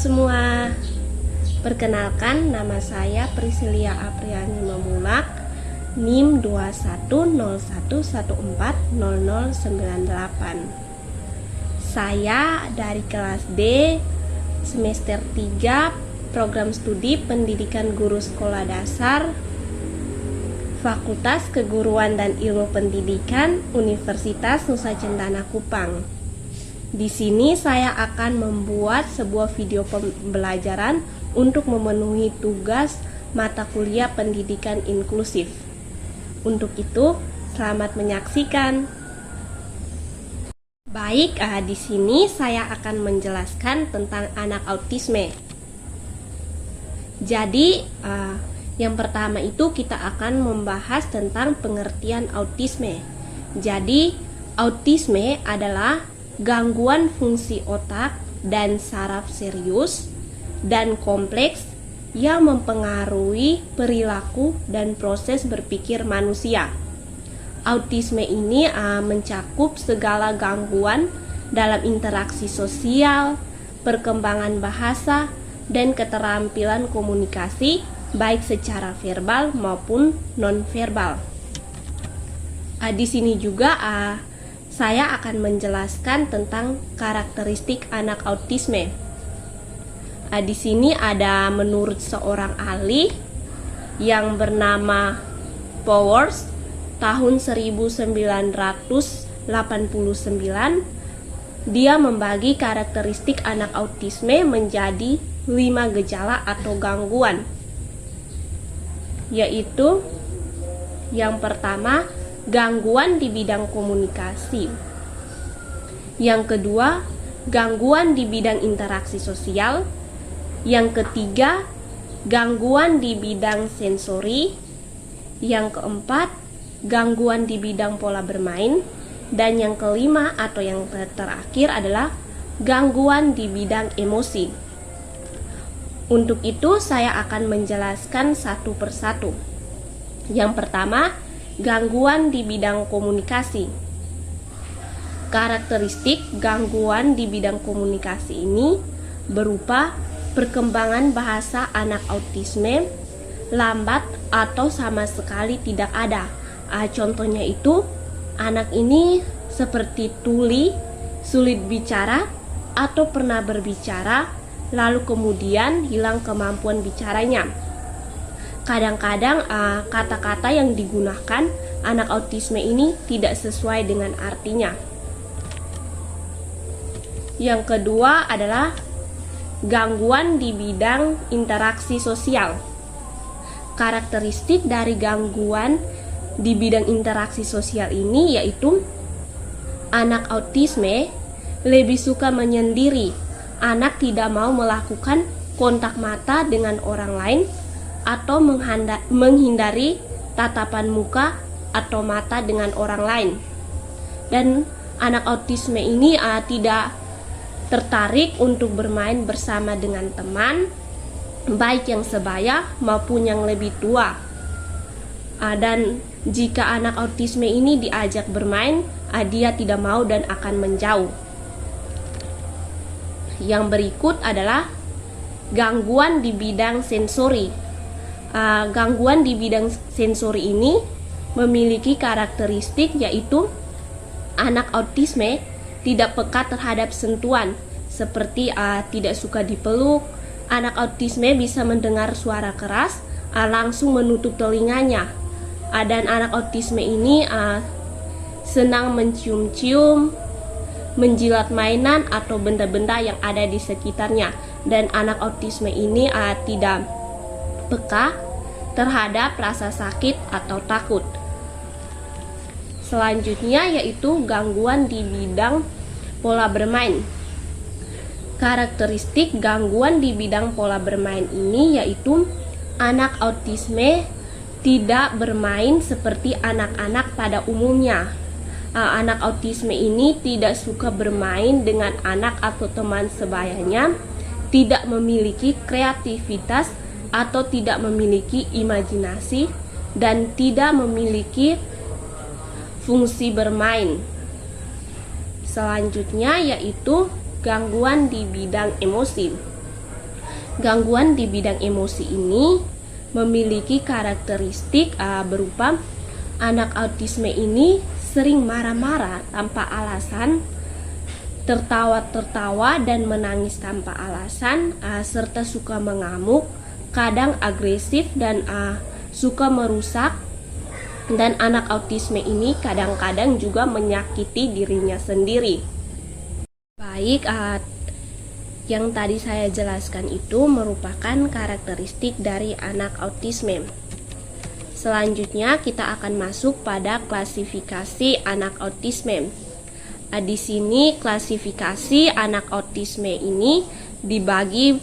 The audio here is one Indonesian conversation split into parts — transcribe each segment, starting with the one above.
semua, perkenalkan nama saya Priscilia Apriani Memulak, NIM 2101140098. Saya dari kelas D, semester 3, program studi Pendidikan Guru Sekolah Dasar, Fakultas Keguruan dan Ilmu Pendidikan, Universitas Nusa Cendana Kupang. Di sini saya akan membuat sebuah video pembelajaran untuk memenuhi tugas mata kuliah pendidikan inklusif. Untuk itu, selamat menyaksikan. Baik, di sini saya akan menjelaskan tentang anak autisme. Jadi, yang pertama itu kita akan membahas tentang pengertian autisme. Jadi, autisme adalah gangguan fungsi otak dan saraf serius dan kompleks yang mempengaruhi perilaku dan proses berpikir manusia. Autisme ini mencakup segala gangguan dalam interaksi sosial, perkembangan bahasa, dan keterampilan komunikasi baik secara verbal maupun non-verbal. Di sini juga saya akan menjelaskan tentang karakteristik anak autisme. Di sini ada menurut seorang ahli yang bernama Powers tahun 1989, dia membagi karakteristik anak autisme menjadi 5 gejala atau gangguan, yaitu yang pertama, gangguan di bidang komunikasi. Yang kedua, gangguan di bidang interaksi sosial. Yang ketiga, gangguan di bidang sensori. Yang keempat, gangguan di bidang pola bermain. Dan yang kelima atau yang terakhir adalah gangguan di bidang emosi. Untuk itu, saya akan menjelaskan satu persatu. Yang pertama, gangguan di bidang komunikasi. Karakteristik gangguan di bidang komunikasi ini berupa perkembangan bahasa anak autisme lambat atau sama sekali tidak ada. Contohnya itu, anak ini seperti tuli, sulit bicara atau pernah berbicara, lalu kemudian hilang kemampuan bicaranya. Kadang-kadang kata-kata yang digunakan anak autisme ini tidak sesuai dengan artinya. Yang kedua adalah gangguan di bidang interaksi sosial. Karakteristik dari gangguan di bidang interaksi sosial ini yaitu anak autisme lebih suka menyendiri. Anak tidak mau melakukan kontak mata dengan orang lain atau menghindari tatapan muka atau mata dengan orang lain. Dan anak autisme ini tidak tertarik untuk bermain bersama dengan teman, baik yang sebaya maupun yang lebih tua. Dan jika anak autisme ini diajak bermain, dia tidak mau dan akan menjauh. Yang berikut adalah gangguan di bidang sensori. Gangguan di bidang sensori ini memiliki karakteristik yaitu anak autisme tidak peka terhadap sentuhan, seperti tidak suka dipeluk. Anak autisme bisa mendengar suara keras, langsung menutup telinganya. Dan anak autisme ini senang mencium-cium, menjilat mainan atau benda-benda yang ada di sekitarnya. Dan anak autisme ini tidak peka terhadap rasa sakit atau takut. Selanjutnya yaitu gangguan di bidang pola bermain. Karakteristik gangguan di bidang pola bermain ini yaitu anak autisme tidak bermain seperti anak-anak pada umumnya. Anak autisme ini tidak suka bermain dengan anak atau teman sebayanya, tidak memiliki kreativitas atau tidak memiliki imajinasi, dan tidak memiliki fungsi bermain. Selanjutnya yaitu gangguan di bidang emosi. Gangguan di bidang emosi ini memiliki karakteristik berupa anak autisme ini sering marah-marah tanpa alasan, tertawa-tertawa dan menangis tanpa alasan, serta suka mengamuk, kadang agresif dan suka merusak. Dan anak autisme ini kadang-kadang juga menyakiti dirinya sendiri. Baik, yang tadi saya jelaskan itu merupakan karakteristik dari anak autisme. Selanjutnya kita akan masuk pada klasifikasi anak autisme. Di sini klasifikasi anak autisme ini dibagi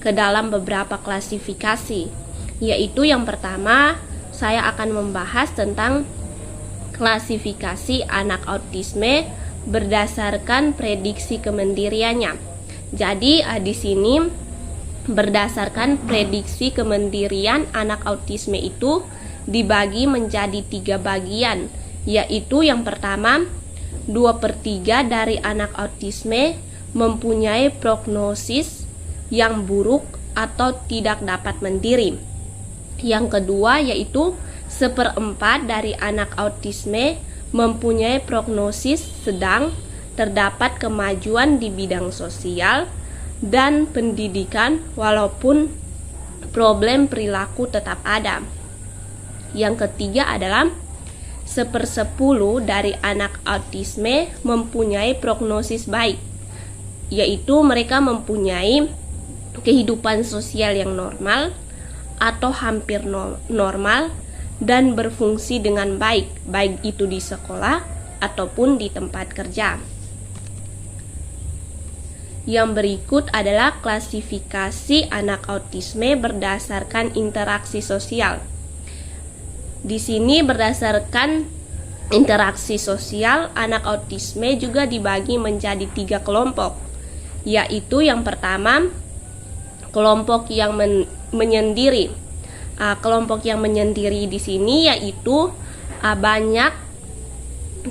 ke dalam beberapa klasifikasi, yaitu yang pertama saya akan membahas tentang klasifikasi anak autisme berdasarkan prediksi kemandiriannya. Jadi di sini berdasarkan prediksi kemandirian anak autisme itu dibagi menjadi 3 bagian, yaitu yang pertama 2/3 dari anak autisme mempunyai prognosis yang buruk atau tidak dapat mandiri. Yang kedua yaitu 1/4 dari anak autisme mempunyai prognosis sedang, terdapat kemajuan di bidang sosial dan pendidikan walaupun problem perilaku tetap ada. Yang ketiga adalah 1/10 dari anak autisme mempunyai prognosis baik, yaitu mereka mempunyai kehidupan sosial yang normal atau hampir normal dan berfungsi dengan baik, baik itu di sekolah ataupun di tempat kerja. Yang berikut adalah klasifikasi anak autisme berdasarkan interaksi sosial. Di sini berdasarkan interaksi sosial, anak autisme juga dibagi menjadi 3 kelompok, yaitu yang pertama kelompok yang menyendiri. Kelompok yang menyendiri di sini yaitu banyak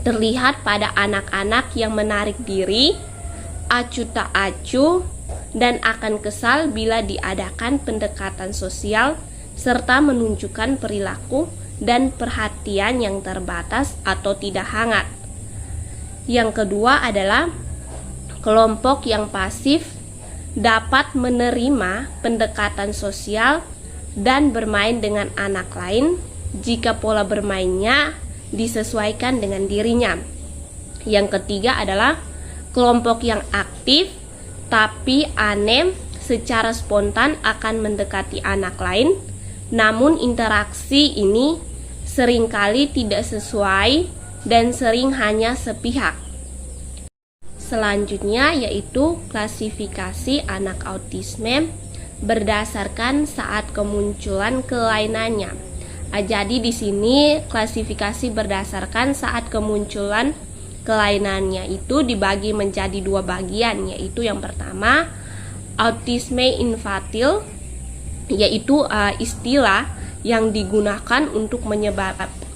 terlihat pada anak-anak yang menarik diri, acuh tak acuh, dan akan kesal bila diadakan pendekatan sosial serta menunjukkan perilaku dan perhatian yang terbatas atau tidak hangat. Yang kedua adalah kelompok yang pasif, dapat menerima pendekatan sosial dan bermain dengan anak lain jika pola bermainnya disesuaikan dengan dirinya. Yang ketiga adalah kelompok yang aktif tapi aneh, secara spontan akan mendekati anak lain, namun interaksi ini seringkali tidak sesuai dan sering hanya sepihak. Selanjutnya yaitu klasifikasi anak autisme berdasarkan saat kemunculan kelainannya. Jadi di sini klasifikasi berdasarkan saat kemunculan kelainannya itu dibagi menjadi 2 bagian, yaitu yang pertama autisme infantil, yaitu istilah yang digunakan untuk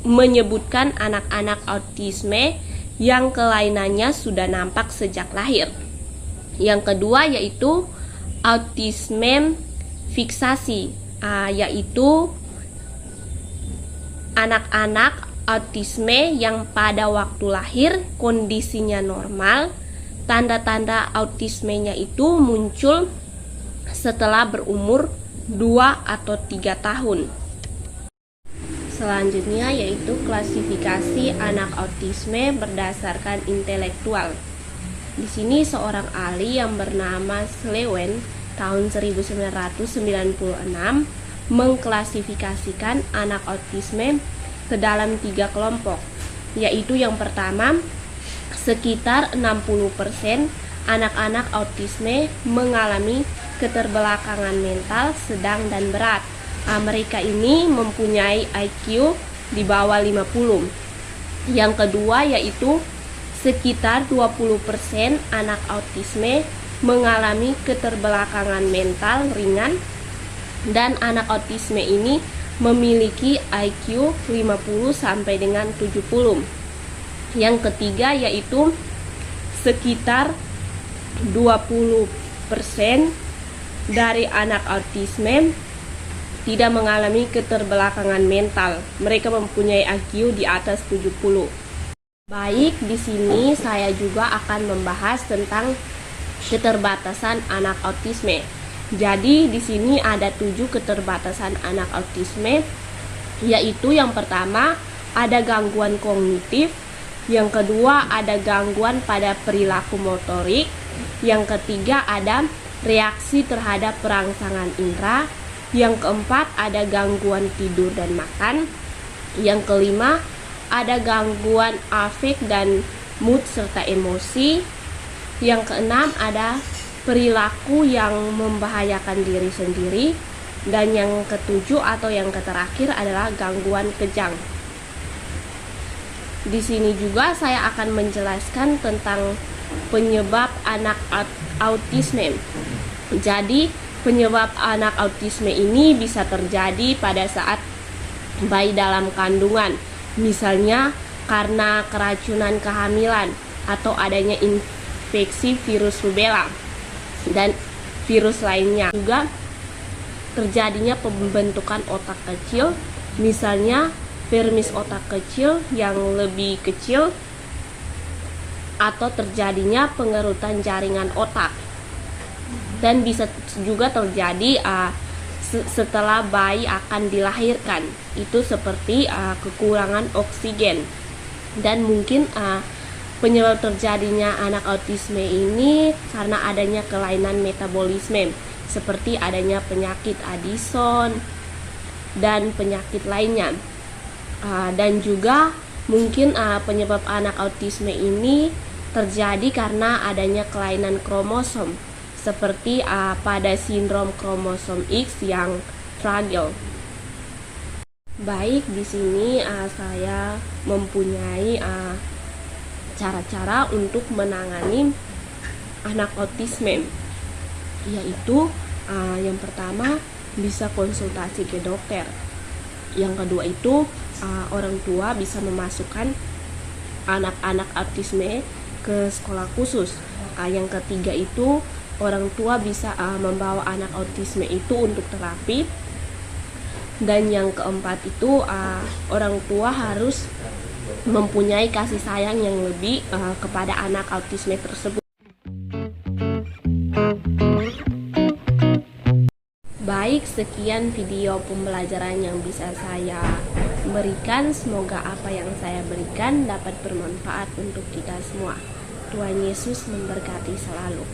menyebutkan anak-anak autisme yang kelainannya sudah nampak sejak lahir. Yang kedua yaitu autisme fiksasi, yaitu anak-anak autisme yang pada waktu lahir kondisinya normal, tanda-tanda autismenya itu muncul setelah berumur 2 atau 3 tahun. Selanjutnya yaitu klasifikasi anak autisme berdasarkan intelektual. Di sini seorang ahli yang bernama Slewen tahun 1996 mengklasifikasikan anak autisme ke dalam 3 kelompok, yaitu yang pertama sekitar 60% anak-anak autisme mengalami keterbelakangan mental sedang dan berat. Mereka ini mempunyai IQ di bawah 50. Yang kedua yaitu sekitar 20% anak autisme mengalami keterbelakangan mental ringan dan anak autisme ini memiliki IQ 50 sampai dengan 70. Yang ketiga yaitu sekitar 20% dari anak autisme tidak mengalami keterbelakangan mental. Mereka mempunyai IQ di atas 70. Baik, di sini saya juga akan membahas tentang keterbatasan anak autisme. Jadi di sini ada 7 keterbatasan anak autisme, yaitu yang pertama ada gangguan kognitif, yang kedua ada gangguan pada perilaku motorik, yang ketiga ada reaksi terhadap perangsangan indera, yang keempat ada gangguan tidur dan makan, yang kelima ada gangguan afek dan mood serta emosi, yang keenam ada perilaku yang membahayakan diri sendiri, dan yang ketujuh atau yang terakhir adalah gangguan kejang. Di sini juga saya akan menjelaskan tentang penyebab anak autisme. Jadi, penyebab anak autisme ini bisa terjadi pada saat bayi dalam kandungan. Misalnya karena keracunan kehamilan atau adanya infeksi virus rubella dan virus lainnya. Juga terjadinya pembentukan otak kecil, misalnya vermis otak kecil yang lebih kecil, atau terjadinya pengerutan jaringan otak. Dan bisa juga terjadi setelah bayi akan dilahirkan, itu seperti kekurangan oksigen. Dan mungkin penyebab terjadinya anak autisme ini karena adanya kelainan metabolisme, seperti adanya penyakit Addison dan penyakit lainnya. Dan juga mungkin penyebab anak autisme ini terjadi karena adanya kelainan kromosom, seperti pada sindrom kromosom X yang fragile. Baik, di sini saya mempunyai cara-cara untuk menangani anak autisme, yaitu yang pertama bisa konsultasi ke dokter. Yang kedua itu orang tua bisa memasukkan anak-anak autisme ke sekolah khusus. Yang ketiga itu orang tua bisa membawa anak autisme itu untuk terapi. Dan yang keempat itu orang tua harus mempunyai kasih sayang yang lebih kepada anak autisme tersebut. Baik, sekian video pembelajaran yang bisa saya berikan. Semoga apa yang saya berikan dapat bermanfaat untuk kita semua. Tuhan Yesus memberkati selalu.